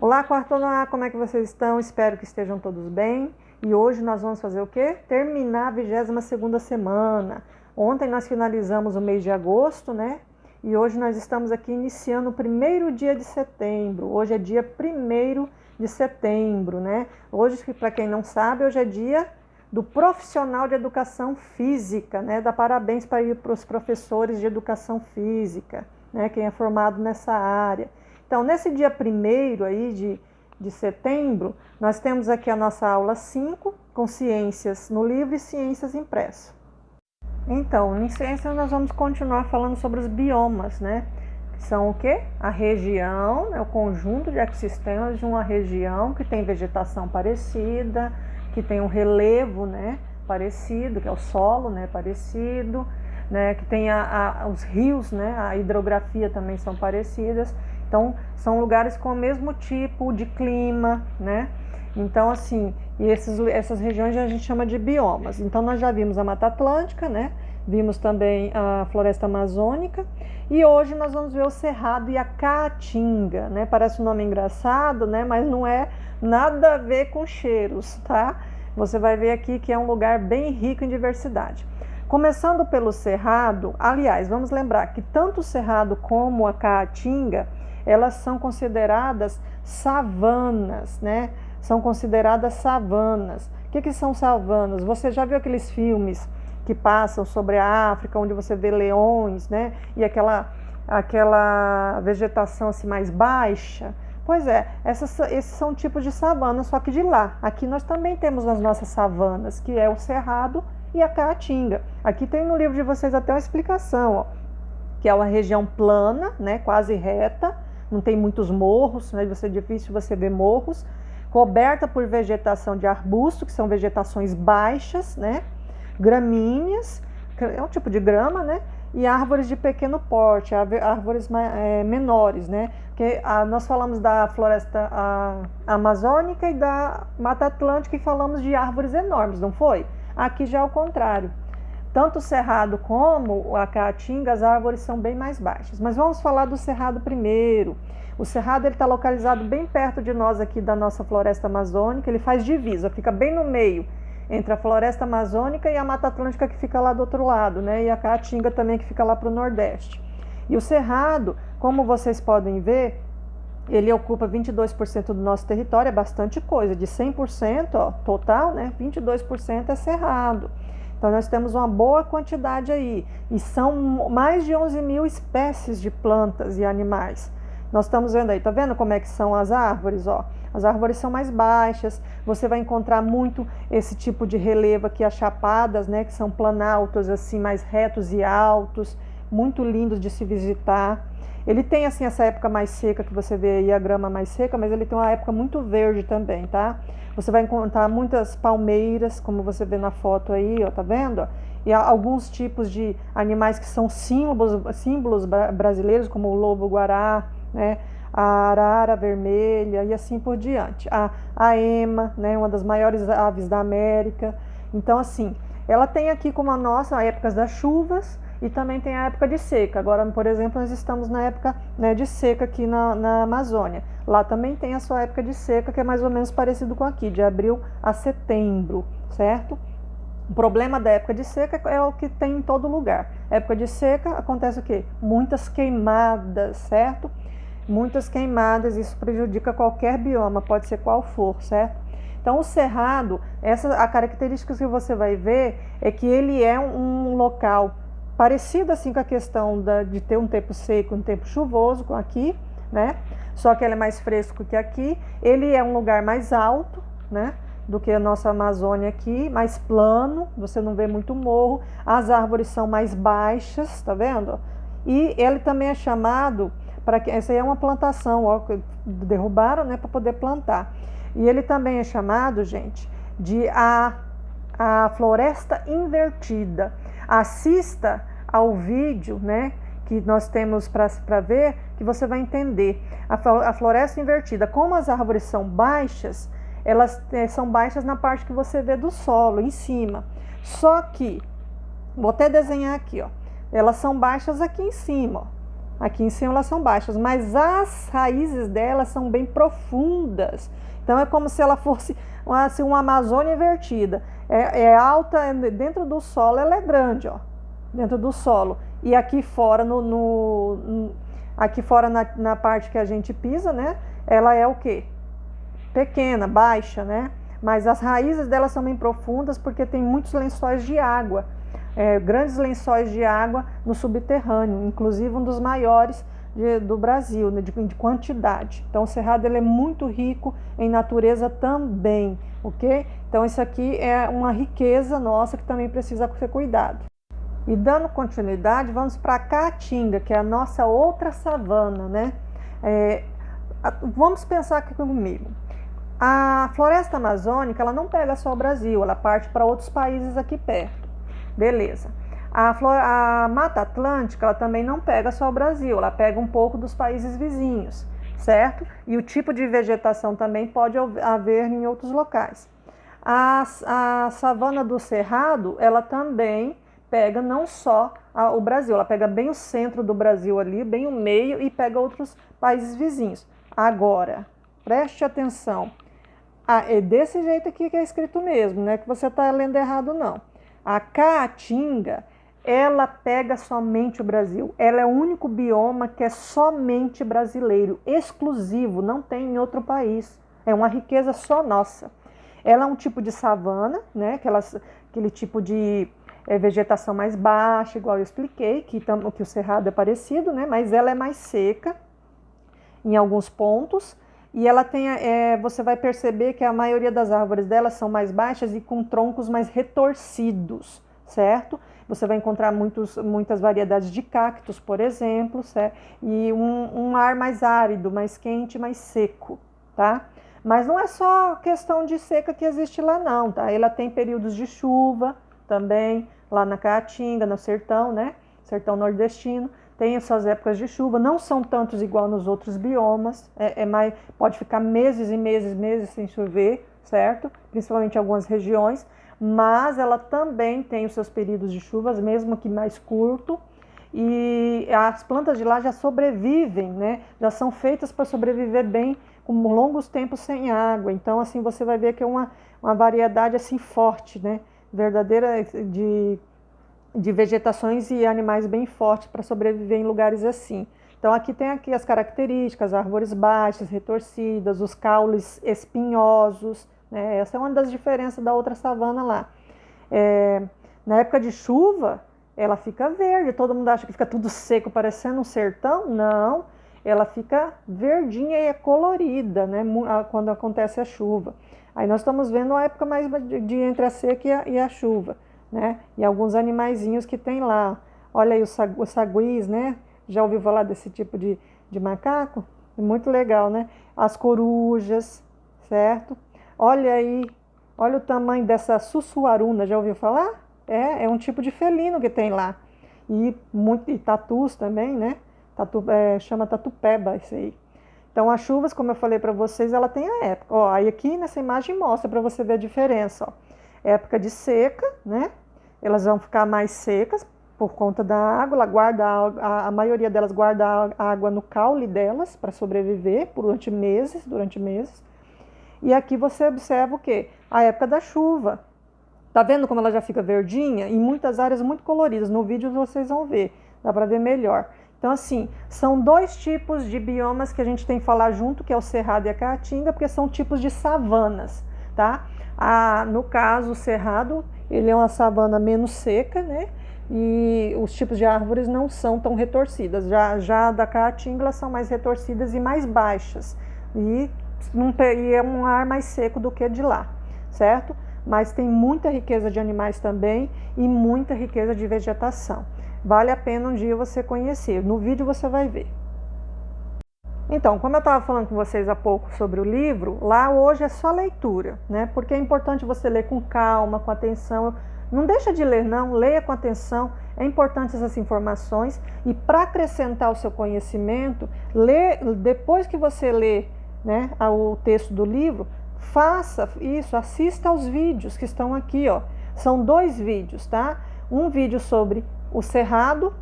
Olá, quarto ano A, como é que vocês estão? Espero que estejam todos bem. E hoje nós vamos fazer o quê? Terminar a 22ª semana. Ontem nós finalizamos o mês de agosto, né? E hoje nós estamos aqui iniciando o primeiro dia de setembro. Hoje é dia 1º de setembro, né? Hoje, para quem não sabe, hoje é dia do profissional de educação física, né? Dá parabéns para os professores de educação física, né? Quem é formado nessa área. Então, nesse dia 1º aí de setembro, nós temos aqui a nossa aula 5, com ciências no livro e ciências impresso. Então, em ciências nós vamos continuar falando sobre os biomas, né? Que são o quê? A região, é o conjunto de ecossistemas de uma região que tem vegetação parecida, que tem um relevo, né, parecido, que é o solo, né, parecido, né, que tem os rios, né, a hidrografia também são parecidas. Então, são lugares com o mesmo tipo de clima, né? Então, assim, essas regiões a gente chama de biomas. Então, nós já vimos a Mata Atlântica, né? Vimos também a Floresta Amazônica. E hoje nós vamos ver o Cerrado e a Caatinga, né? Parece um nome engraçado, né? Mas não é nada a ver com cheiros, tá? Você vai ver aqui que é um lugar bem rico em diversidade. Começando pelo Cerrado, aliás, vamos lembrar que tanto o Cerrado como a Caatinga, elas são consideradas savanas, né? São consideradas savanas. O que são savanas? Você já viu aqueles filmes que passam sobre a África, onde você vê leões, né? E aquela vegetação assim mais baixa? Pois é, esses são tipos de savanas, só que de lá. Aqui nós também temos as nossas savanas, que é o Cerrado e a Caatinga. Aqui tem no livro de vocês até uma explicação, ó, que é uma região plana, né? Quase reta. Não tem muitos morros, né? Vai ser difícil você ver morros, coberta por vegetação de arbusto, que são vegetações baixas, né? Gramíneas, é um tipo de grama, né? E árvores de pequeno porte, árvores menores, né? Porque nós falamos da floresta amazônica e da Mata Atlântica e falamos de árvores enormes, não foi? Aqui já é o contrário. Tanto o Cerrado como a Caatinga, as árvores são bem mais baixas. Mas vamos falar do Cerrado primeiro. O Cerrado está localizado bem perto de nós aqui da nossa floresta amazônica. Ele faz divisa, fica bem no meio entre a floresta amazônica e a Mata Atlântica, que fica lá do outro lado, né? E a Caatinga também, que fica lá para o nordeste. E o Cerrado, como vocês podem ver, ele ocupa 22% do nosso território, é bastante coisa. De 100%, ó, total, né? 22% é Cerrado. Então, nós temos uma boa quantidade aí, e são mais de 11 mil espécies de plantas e animais. Nós estamos vendo aí, tá vendo como é que são as árvores? Ó? As árvores são mais baixas, você vai encontrar muito esse tipo de relevo aqui, as chapadas, né, que são planaltos, assim, mais retos e altos, muito lindos de se visitar. Ele tem, assim, essa época mais seca, que você vê aí a grama mais seca, mas ele tem uma época muito verde também, tá? Você vai encontrar muitas palmeiras, como você vê na foto aí, ó, tá vendo? E alguns tipos de animais que são símbolos brasileiros, como o lobo-guará, né? A arara vermelha e assim por diante. A ema, né? Uma das maiores aves da América. Então, assim, ela tem aqui como a nossa épocas das chuvas e também tem a época de seca. Agora, por exemplo, nós estamos na época, né, de seca aqui na Amazônia. Lá também tem a sua época de seca, que é mais ou menos parecido com aqui, de abril a setembro, certo? O problema da época de seca é o que tem em todo lugar. Época de seca acontece o quê? Muitas queimadas, certo? Muitas queimadas, isso prejudica qualquer bioma, pode ser qual for, certo? Então, o Cerrado, a característica que você vai ver é que ele é um local parecido assim com a questão de ter um tempo seco, um tempo chuvoso, com aqui, né? Só que ele é mais fresco que aqui. Ele é um lugar mais alto, né, do que a nossa Amazônia aqui, mais plano, você não vê muito morro. As árvores são mais baixas, tá vendo? E ele também é chamado, essa aí é uma plantação, ó, que derrubaram, né, para poder plantar. E ele também é chamado, gente, de a floresta invertida. Assista ao vídeo, né, que nós temos para ver, que você vai entender. A floresta invertida, como as árvores são baixas, elas são baixas na parte que você vê do solo, em cima. Só que, vou até desenhar aqui, ó, elas são baixas aqui em cima, ó. Aqui em cima elas são baixas, mas as raízes delas são bem profundas. Então é como se ela fosse assim, uma Amazônia invertida. É alta, dentro do solo ela é grande, ó, dentro do solo. E aqui fora, aqui fora na parte que a gente pisa, né? Ela é o quê? Pequena, baixa, né? Mas as raízes delas são bem profundas porque tem muitos lençóis de água. Grandes lençóis de água no subterrâneo, inclusive um dos maiores do Brasil, né, de quantidade. Então o Cerrado ele é muito rico em natureza também, ok? Então isso aqui é uma riqueza nossa que também precisa ser cuidado. E dando continuidade, vamos para a Caatinga, que é a nossa outra savana, né? Vamos pensar aqui comigo. A floresta amazônica ela não pega só o Brasil, ela parte para outros países aqui perto. Beleza. A Mata Atlântica ela também não pega só o Brasil, ela pega um pouco dos países vizinhos, certo? E o tipo de vegetação também pode haver em outros locais. A savana do Cerrado, ela também pega não só o Brasil, ela pega bem o centro do Brasil ali, bem o meio e pega outros países vizinhos. Agora, preste atenção. É desse jeito aqui que é escrito mesmo, não é que você está lendo errado não. A Caatinga, ela pega somente o Brasil. Ela é o único bioma que é somente brasileiro, exclusivo, não tem em outro país. É uma riqueza só nossa. Ela é um tipo de savana, né? Aquele tipo de vegetação mais baixa, igual eu expliquei, que o Cerrado é parecido, né? Mas ela é mais seca em alguns pontos. E ela tem, você vai perceber que a maioria das árvores dela são mais baixas e com troncos mais retorcidos, certo? Você vai encontrar muitas variedades de cactos, por exemplo, certo? E um ar mais árido, mais quente, mais seco, tá? Mas não é só questão de seca que existe lá não, tá? Ela tem períodos de chuva também, lá na Caatinga, no sertão, né? Sertão nordestino. Tem essas épocas de chuva, não são tantos igual nos outros biomas, pode ficar meses e meses sem chover, certo? Principalmente em algumas regiões, mas ela também tem os seus períodos de chuvas, mesmo que mais curto, e as plantas de lá já sobrevivem, né? Já são feitas para sobreviver bem com longos tempos sem água, então assim você vai ver que é uma variedade assim forte, né? Verdadeira de vegetações e animais bem fortes para sobreviver em lugares assim. Então aqui tem as características, árvores baixas, retorcidas, os caules espinhosos, né? Essa é uma das diferenças da outra savana lá. Na época de chuva, ela fica verde, todo mundo acha que fica tudo seco, parecendo um sertão. Não, ela fica verdinha e é colorida, né? Quando acontece a chuva. Aí nós estamos vendo a época mais de entre a seca e a chuva, né? E alguns animaizinhos que tem lá. Olha aí os saguis, né? Já ouviu falar desse tipo de macaco? É muito legal, né? As corujas, certo? Olha aí, olha o tamanho dessa sussuaruna, já ouviu falar? É um tipo de felino que tem lá. E tatus também, né? Chama tatupeba isso aí. Então as chuvas, como eu falei para vocês, ela tem a época. Ó, aí aqui nessa imagem mostra para você ver a diferença, ó. Época de seca, né? Elas vão ficar mais secas por conta da água. Ela guarda a maioria delas guarda a água no caule delas para sobreviver durante meses. E aqui você observa o quê? A época da chuva. Tá vendo como ela já fica verdinha? Em muitas áreas muito coloridas. No vídeo vocês vão ver, dá para ver melhor. Então assim, são dois tipos de biomas que a gente tem que falar junto, que é o Cerrado e a Caatinga, porque são tipos de savanas, tá? No caso, o Cerrado, ele é uma savana menos seca, né? E os tipos de árvores não são tão retorcidas. Já da Caatinga, elas são mais retorcidas e mais baixas. E é um ar mais seco do que de lá, certo? Mas tem muita riqueza de animais também e muita riqueza de vegetação. Vale a pena um dia você conhecer. No vídeo você vai ver. Então, como eu estava falando com vocês há pouco sobre o livro, lá hoje é só leitura, né? Porque é importante você ler com calma, com atenção. Não deixa de ler, não. Leia com atenção. É importante essas informações. E para acrescentar o seu conhecimento, depois que você lê, né, o texto do livro, faça isso, assista aos vídeos que estão aqui, ó. São 2 vídeos, tá? Um vídeo sobre o Cerrado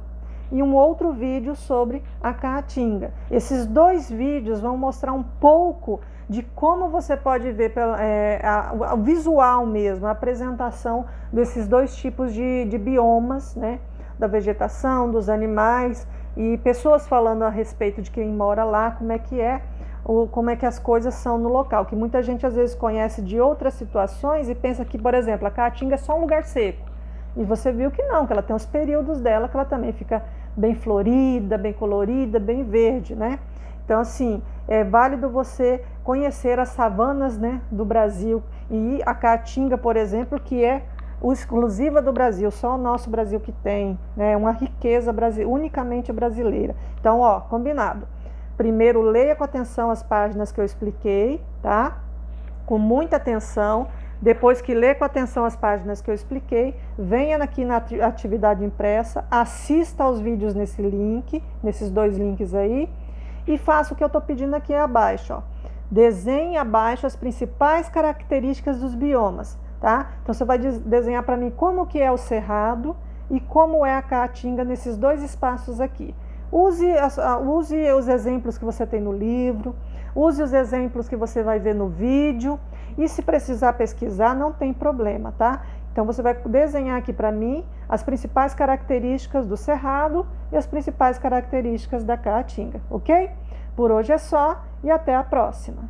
e um outro vídeo sobre a caatinga. Esses 2 vídeos vão mostrar um pouco de como você pode ver o visual mesmo, a apresentação desses 2 tipos de biomas, né? Da vegetação, dos animais, e pessoas falando a respeito de quem mora lá, como é que as coisas são no local, que muita gente às vezes conhece de outras situações e pensa que, por exemplo, a caatinga é só um lugar seco. E você viu que não, que ela tem os períodos dela, que ela também fica bem florida, bem colorida, bem verde, né? Então, assim, é válido você conhecer as savanas, né, do Brasil. E a caatinga, por exemplo, que é exclusiva do Brasil, só o nosso Brasil que tem, né? Uma riqueza unicamente brasileira. Então, ó, combinado. Primeiro, leia com atenção as páginas que eu expliquei, tá? Com muita atenção. Depois que ler com atenção as páginas que eu expliquei, venha aqui na atividade impressa, assista aos vídeos nesses 2 links aí, e faça o que eu estou pedindo aqui abaixo, ó. Desenhe abaixo as principais características dos biomas, tá? Então você vai desenhar para mim como que é o cerrado e como é a caatinga nesses 2 espaços aqui. Use os exemplos que você tem no livro, use os exemplos que você vai ver no vídeo, e se precisar pesquisar, não tem problema, tá? Então você vai desenhar aqui para mim as principais características do cerrado e as principais características da caatinga, ok? Por hoje é só e até a próxima!